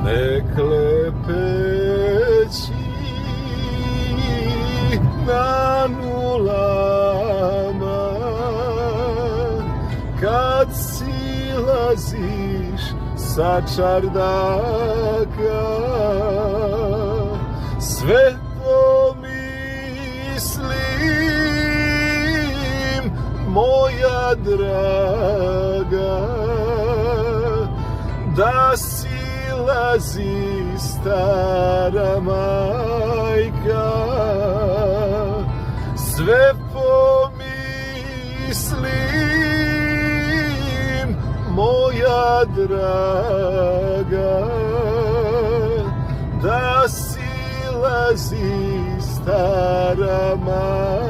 nek lepeći na nulama, kad silaziš sa čardaka, sve pomislim, moja draga, da silazi stara majka. Sve pomislim, moja draga, da silazi stara majka.